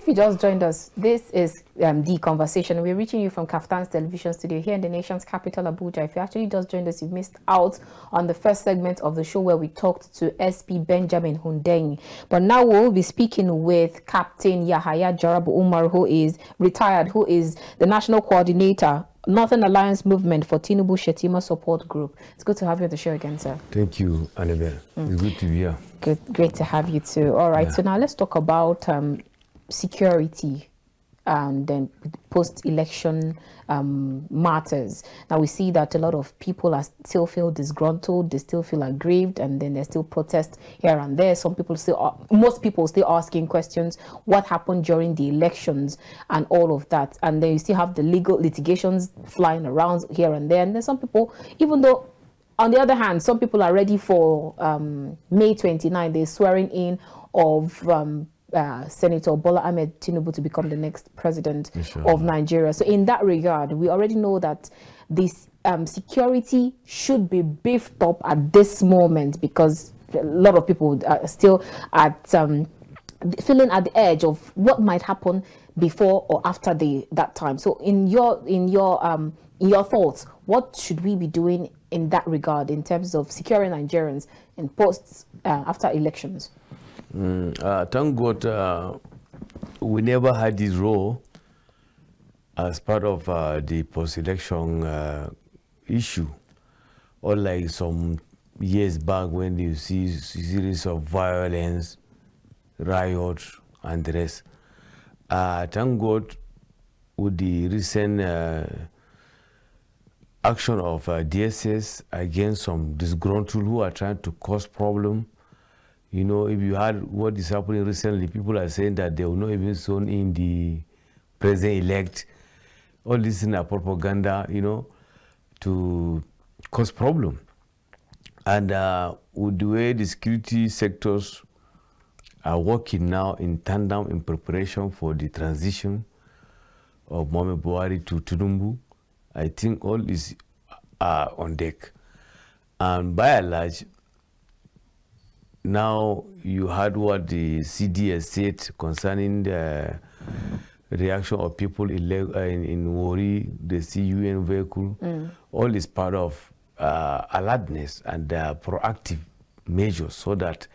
if you just joined us, this is The Conversation. We're reaching you from KAFTAN's television studio here in the nation's capital, Abuja. If you actually just joined us, you've missed out on the first segment of the show where we talked to SP Benjamin Hundeyin. But now we'll be speaking with Captain Yahaya Jarabu Umar, who is retired, who is the national coordinator, Northern Alliance Movement for Tinubu-Shetima Support Group. It's good to have you on the show again, sir. Thank you, Annabel. It's good to be here. Good, great to have you too. All right, so now let's talk about security and then post-election matters. Now we see that a lot of people are still feel disgruntled, they still feel aggrieved, and then there's still protests here and there. Some people still, most people still asking questions, what happened during the elections and all of that. And then you still have the legal litigations flying around here and there. And then some people, even though on the other hand, some people are ready for May 29, they're swearing in of Senator Bola Ahmed Tinubu to become the next president of Nigeria. So in that regard, we already know that this security should be beefed up at this moment, because a lot of people are still at feeling at the edge of what might happen before or after that time. So in your thoughts, what should we be doing in that regard in terms of securing Nigerians in posts after elections? Thank God we never had this role as part of the post-election issue, or like some years back when you see a series of violence, riots, and the rest. Thank God with the recent action of DSS against some disgruntled who are trying to cause problem. You know, if you heard what is happening recently, people are saying that they will not even zone in the president-elect. All this is propaganda, you know, to cause problem. And with the way the security sectors are working now in tandem in preparation for the transition of Mohamed Buhari to Tinubu, I think all is on deck. And by and large, now you heard what the CDS said concerning the reaction of people in Wari, the CUN vehicle. All is part of alertness and proactive measures so that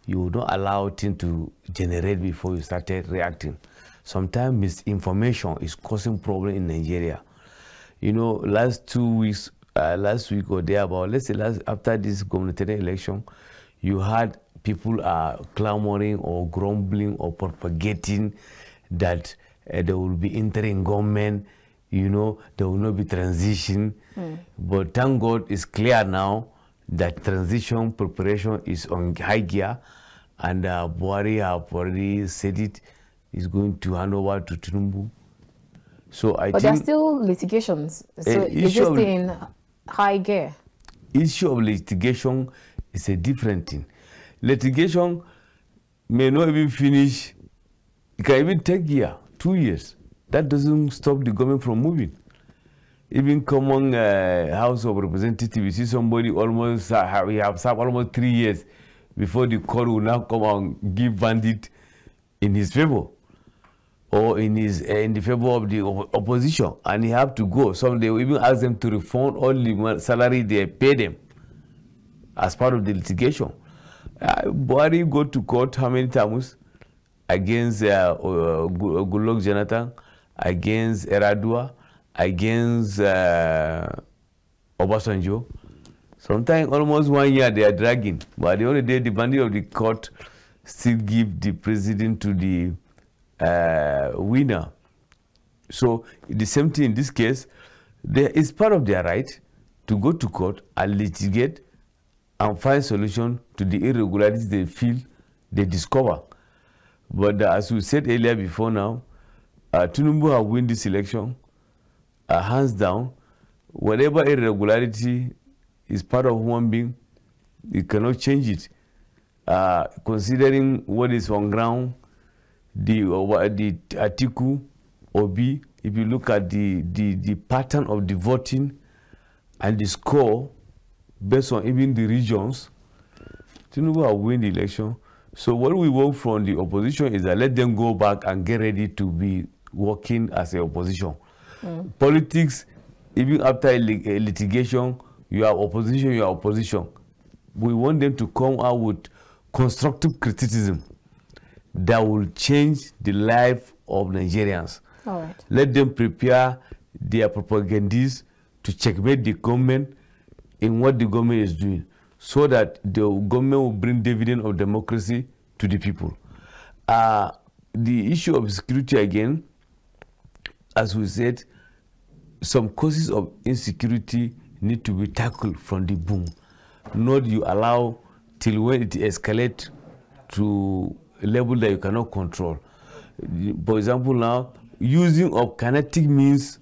you don't allow things to generate before you started reacting. Sometimes misinformation is causing problem in Nigeria. You know, last week or thereabout, let's say after this gubernatorial election, you had people are clamoring or grumbling or propagating that they will be entering government, you know, there will not be transition. But thank God it's clear now that transition preparation is on high gear, and Buhari have already said it is going to hand over to Tinubu. So but there are still litigations. So it's just in high gear. Issue of litigation is a different thing. Litigation may not even finish. It can even take a year, 2 years. That doesn't stop the government from moving. Even common House of Representatives, you see somebody almost we have served almost 3 years before the court will now come and give verdict in his favor, or in the favor of the opposition, and he have to go. Some they will even ask them to refund all the salary they pay them as part of the litigation. Buhari go to court how many times? Against Goodluck Jonathan, against Eradua, against Obasanjo. Sometimes almost 1 year they are dragging, but the only day the verdict of the court still give the president to the winner. So the same thing in this case, there is part of their right to go to court and litigate and find solution to the irregularities they feel they discover. But as we said earlier before now, Tinubu have won this election, hands down. Whatever irregularity is part of human being, you cannot change it. Considering what is on ground, the Atiku, Obi, if you look at the pattern of the voting and the score based on even the regions, Tinubu will win the election So what we want from the opposition is that let them go back and get ready to be working as a opposition. Politics, even after a litigation, you are opposition, you are opposition. We want them to come out with constructive criticism that will change the life of Nigerians. All right. Let them prepare their propagandists to checkmate the government in what the government is doing, so that the government will bring dividend of democracy to the people. The issue of security again, as we said, some causes of insecurity need to be tackled from the boom. Not you allow till when it escalates to a level that you cannot control. For example, now, using of kinetic means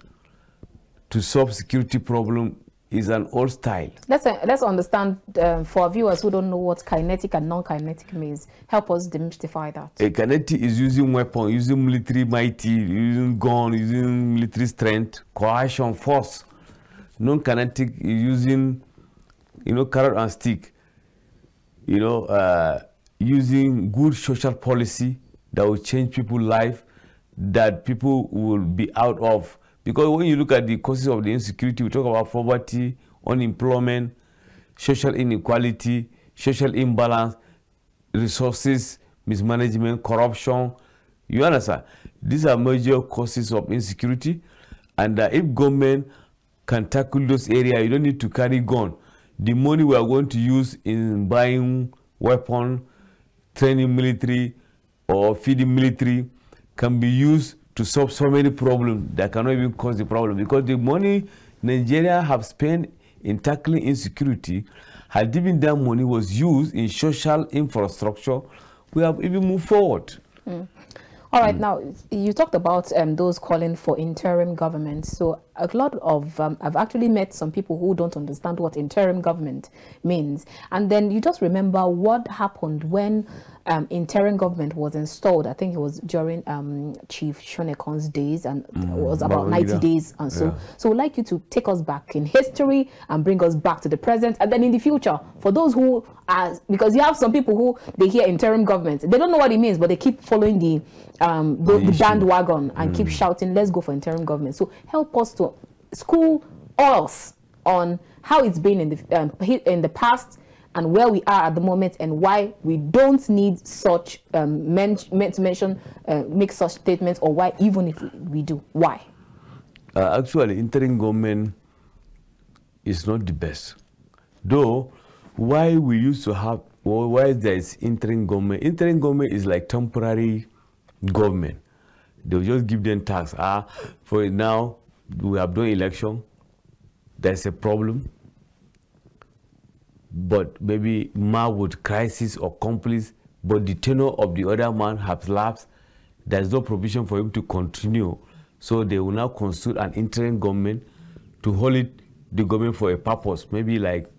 to solve security problem is an old style. Let's understand for our viewers who don't know what kinetic and non-kinetic means. Help us demystify that. A kinetic is using weapon, using military mighty, using gun, using military strength, coercion, force. Non-kinetic is using, carrot and stick. Using good social policy that will change people's life, that people will be out of. Because when you look at the causes of the insecurity, we talk about poverty, unemployment, social inequality, social imbalance, resources, mismanagement, corruption. You understand? These are major causes of insecurity. And if government can tackle those areas, you don't need to carry gun. The money we are going to use in buying weapons, training military, or feeding military can be used to solve so many problems that cannot even cause the problem, because the money Nigeria have spent in tackling insecurity, had even that money was used in social infrastructure, we have even moved forward. All right, now you talked about those calling for interim government. So a lot of I've actually met some people who don't understand what interim government means, and then you just remember what happened when interim government was installed. I think it was during Chief Shonekon's days, and it was about 90 days and so. So we'd like you to take us back in history and bring us back to the present, and then in the future, for those who are, because you have some people who they hear interim government, they don't know what it means, but they keep following the bandwagon and keep shouting, let's go for interim government. So help us to school us on how it's been in the past and where we are at the moment, and why we don't need such make such statements, or why even if we do, why? Actually, interim government is not the best. Though, why we used to have, or why there is interim government? Interim government is like temporary government. They'll just give them tax. For now, we have done election. There's a problem. But maybe man with crisis or conflicts, but the tenure of the other man has lapsed. There's no provision for him to continue. So they will now constitute an interim government to hold the government for a purpose, maybe like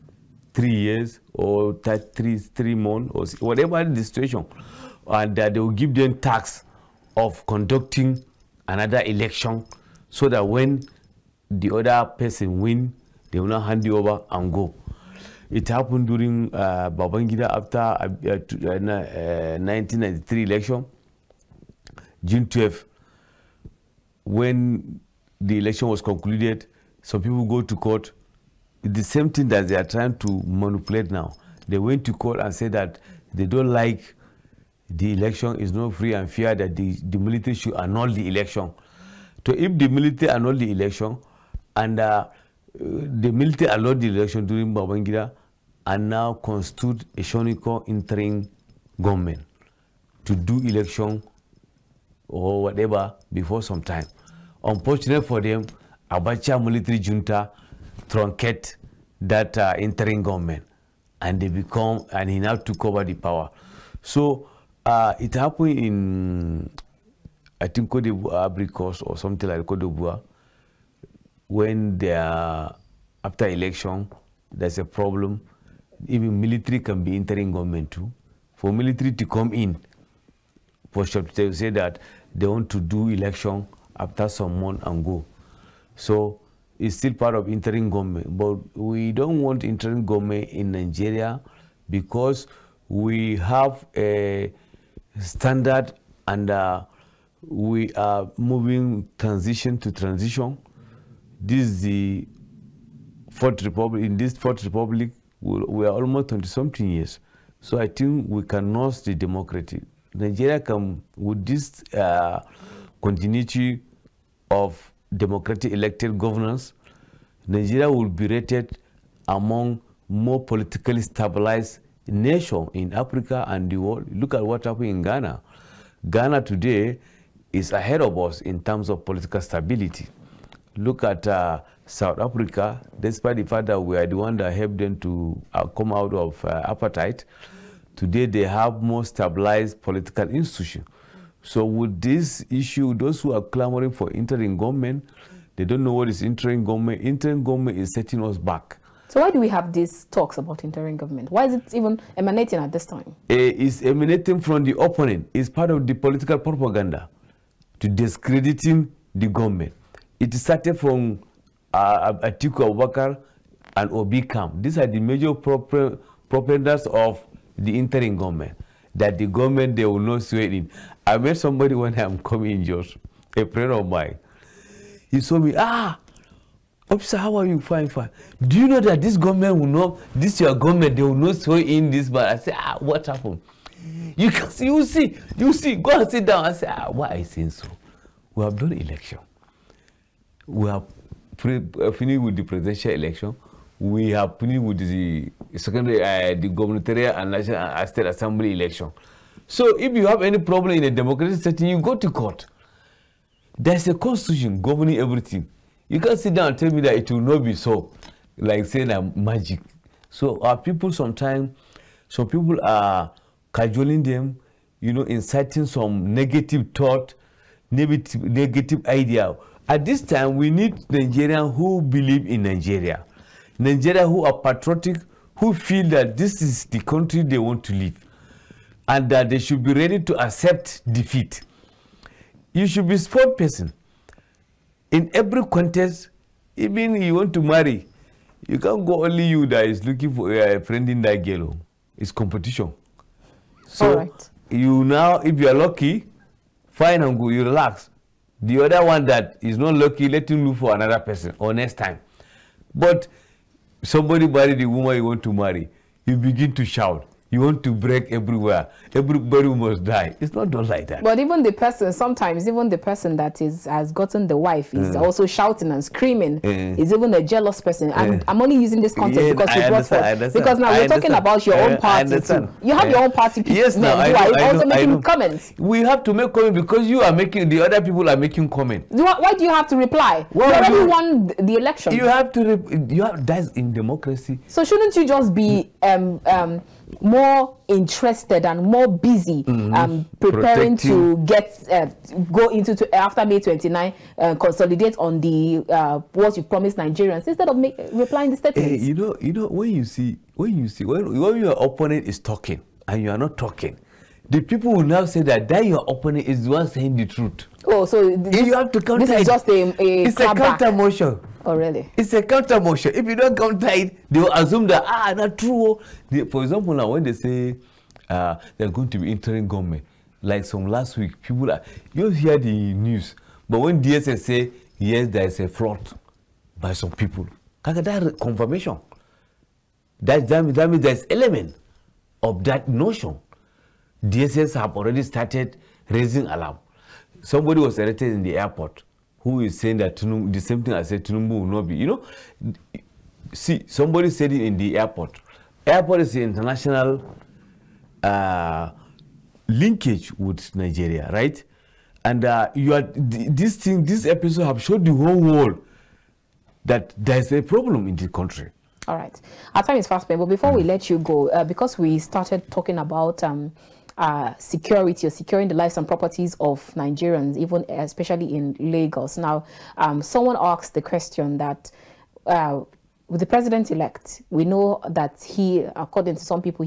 3 years or 3 months or whatever the situation. And that they will give them tax of conducting another election, so that when the other person wins, they will not hand you over and go. It happened during Babangida after 1993 election, June 12th, when the election was concluded. Some people go to court. It's the same thing that they are trying to manipulate now. They went to court and said that they don't like the election is not free and fair, that the military should annul the election. So if the military annul the election, and the military allowed the election during Babangida, and now constitute a Shoniko interim government to do election or whatever before some time. Unfortunately for them, Abacha military junta truncate that interim government, and they become, and he now took over the power. So it happened in, I think, Cote d'Ivoire or something like Cote d'Ivoire, when they are, after election, there's a problem. Even military can be interim government too. For military to come in, for sure, they say that they want to do election after some month and go. So it's still part of interim government, but we don't want interim government in Nigeria, because we have a standard, and we are moving transition to transition. This is the Fourth Republic. In this Fourth Republic, we are almost 20-something years. So I think we can nurse the democracy. Nigeria can, with this continuity of democratic elected governance, Nigeria will be rated among more politically stabilized nations in Africa and the world. Look at what happened in Ghana. Ghana today is ahead of us in terms of political stability. Look at South Africa, despite the fact that we are the one that helped them to come out of apartheid. Today they have more stabilized political institutions. So with this issue, those who are clamoring for interim government, they don't know what is interim government. Interim government is setting us back. So why do we have these talks about interim government? Why is it even emanating at this time? It's emanating from the opponent. It's part of the political propaganda to discrediting the government. It started from Atiku Abubakar and Obi Kam. These are the major propagandas of the interim government, that the government, they will not swear in. I met somebody when I'm coming in Jos, a friend of mine. He saw me, officer, how are you? Fine, fine. Do you know that this government will not, this your government, they will not swear in this, but I said, what happened? You can see, you see, go and sit down. I said, why are you saying so? We have done election. We have finished with the presidential election. We have finished with the secondary, the gubernatorial and national state assembly election. So if you have any problem in a democratic setting, you go to court. There's a constitution governing everything. You can't sit down and tell me that it will not be so, like saying magic. So our people sometimes, some people are cajoling them, you know, inciting some negative thought, negative idea. At this time, we need Nigerians who believe in Nigeria. Nigeria who are patriotic, who feel that this is the country they want to live, and that they should be ready to accept defeat. You should be a sport person. In every contest, even you want to marry, you can't go only you that is looking for a friend in that girl. It's competition. So you now, if you are lucky, fine and good, you relax. The other one that is not lucky, let him look for another person or next time. But somebody married the woman you want to marry, you begin to shout. You want to break everywhere. Everybody must die. It's not done like that. But even the person, sometimes even the person that has gotten the wife is also shouting and screaming. Is even a jealous person. And I'm only using this context because you brought forth. Because now we're talking about your own party too. You have your own party people. Yes, now who are also making comments. We have to make comments because you are making, the other people are making comments. Why do you have to reply? You already won the election. You have to, that's in democracy. So shouldn't you just be more interested and more busy preparing to get go into after May 29 consolidate on the what you promised Nigerians instead of replying the statements? You know when your opponent is talking and you are not talking, the people will now say that your opponent is the one saying the truth. Oh, so you have to counter. This is just it's a counter motion. Oh, really? It's a counter motion. If you don't counter it, they will assume that not true. For example, now when they say they're going to be interim government, like some last week, people are, you hear the news, but when DSS say yes, there is a fraud by some people, that confirmation. That means there's element of that notion. DSS have already started raising alarm. Somebody was arrested in the airport who is saying that Tinubu, the same thing I said, Tinubu will not be. You know, see, somebody said it in the airport. Airport is the international linkage with Nigeria, right? And this episode have showed the whole world that there's a problem in the country. All right. Our time is fast spent, but before we let you go, because we started talking about security or securing the lives and properties of Nigerians, even especially in Lagos. Now, someone asked the question that with the president-elect, we know that he, according to some people,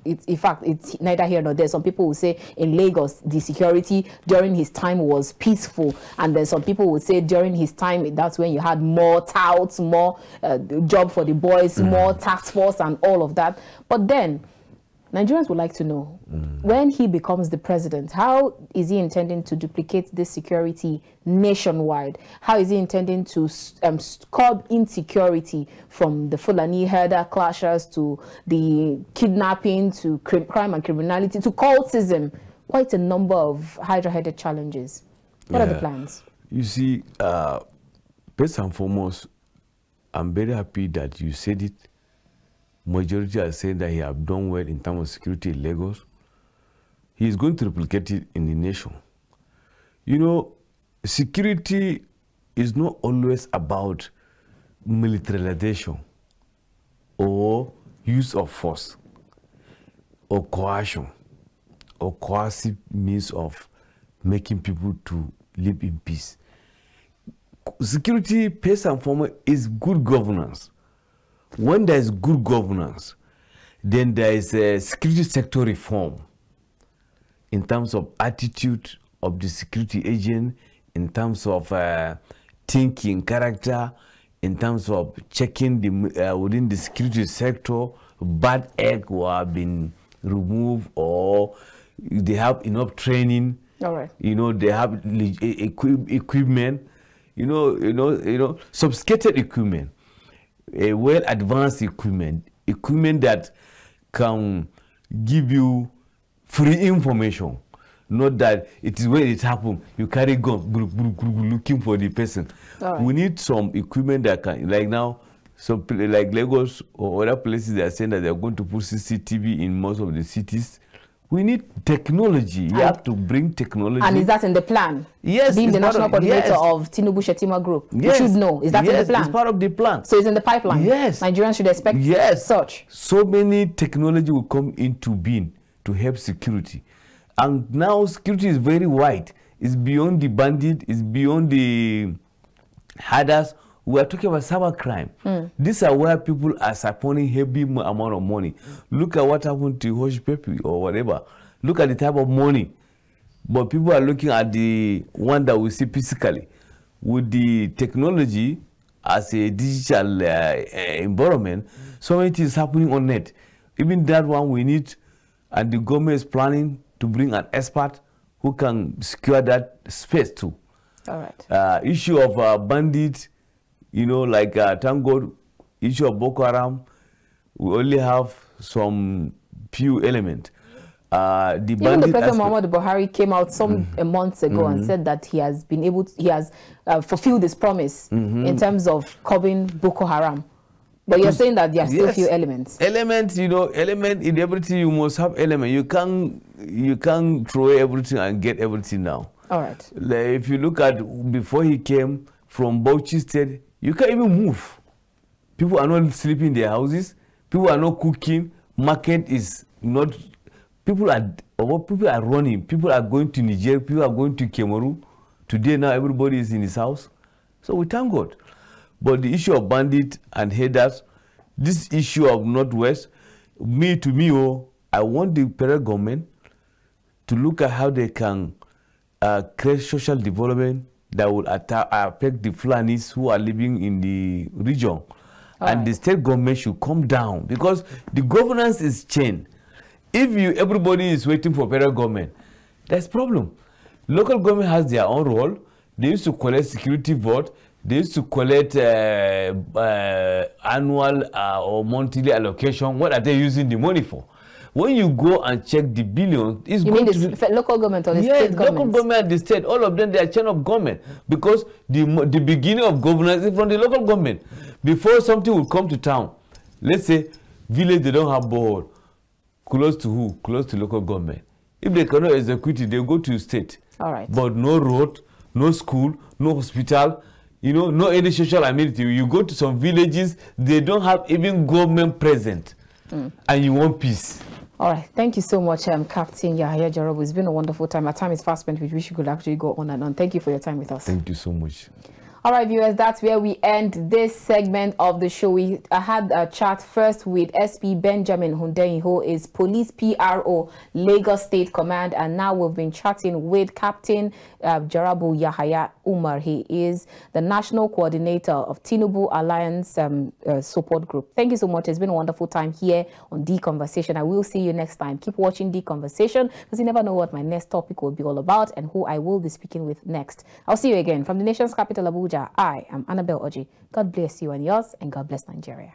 in fact, it's neither here nor there. Some people will say in Lagos, the security during his time was peaceful. And then some people would say during his time, that's when you had more touts, more job for the boys, more task force and all of that. But then, Nigerians would like to know, when he becomes the president, how is he intending to duplicate this security nationwide? How is he intending to curb insecurity from the Fulani herder clashes to the kidnapping to crime and criminality to cultism? Quite a number of hydra-headed challenges. What are the plans? You see, first and foremost, I'm very happy that you said it. Majority are saying that he have done well in terms of security in Lagos. He is going to replicate it in the nation. You know, security is not always about militarization or use of force or coercion or coercive means of making people to live in peace. Security, first and foremost, is good governance. When there is good governance, then there is a security sector reform in terms of attitude of the security agent, in terms of thinking, character, in terms of checking the within the security sector, bad egg who have been removed or they have enough training. All right. You know, they have equipment. You know, sophisticated equipment. A well-advanced equipment that can give you free information, not that it is when it happens, you carry gun looking for the person. Right. We need some equipment that can, like now, so like Lagos or other places, they are saying that they are going to put CCTV in most of the cities. We need technology. You have to bring technology. And is that in the plan? Yes. Being the national coordinator of Tinubu-Shetima group, you should know. Is that in the plan? It's part of the plan. So it's in the pipeline? Yes. Nigerians should expect such. So many technology will come into being to help security. And now security is very wide. It's beyond the bandit. It's beyond the herders. We are talking about cyber crime. These are where people are supporting heavy amount of money. Look at what happened to Orji or whatever. Look at the type of money. But people are looking at the one that we see physically. With the technology as a digital environment, so many things happening on net. Even that one we need, and the government is planning to bring an expert who can secure that space too. All right. Issue of bandits. You know, like, thank God, issue of Boko Haram, we only have some few elements. Even the President Muhammad Buhari came out some months ago and said that he has been able to, he has fulfilled his promise in terms of curbing Boko Haram. But you're saying that there are still few elements. Elements, you know, element in everything, you must have element. You can't throw everything and get everything now. All right. Like, if you look at before he came from Bauchi State, you can't even move. People are not sleeping in their houses. People are not cooking. Market is not. People are running. People are going to Niger. People are going to Cameroon. Today now everybody is in his house. So we thank God. But the issue of bandit and headers, this issue of Northwest, I want the federal government to look at how they can create social development that will affect the Fulanis who are living in the region. And the state government should come down because the governance is changed. If everybody is waiting for federal government, there's problem. Local government has their own role. They used to collect security vote. They used to collect annual or monthly allocation. What are they using the money for? When you go and check the billions, it's going to be local government or the state government? Local government and the state, all of them, they are chain of government because the beginning of governance is from the local government. Before something will come to town, let's say village, they don't have borehole. Close to who? Close to local government. If they cannot execute it, they go to state. All right. But no road, no school, no hospital, you know, no any social amenity. You go to some villages, they don't have even government present, and you want peace. All right, thank you so much, Captain Yahaya Jarabu. It's been a wonderful time. Our time is fast spent. We wish you could actually go on and on. Thank you for your time with us. Thank you so much. All right, viewers, that's where we end this segment of the show. I had a chat first with SP Benjamin Hundeyin, who is Police PRO, Lagos State Command, and now we've been chatting with Captain Jarabu Yahaya Umar. He is the National Coordinator of Tinubu Alliance Support Group. Thank you so much. It's been a wonderful time here on The Conversation. I will see you next time. Keep watching The Conversation, because you never know what my next topic will be all about and who I will be speaking with next. I'll see you again from the nation's capital, Abuja. I am Annabel Orji. God bless you and yours, and God bless Nigeria.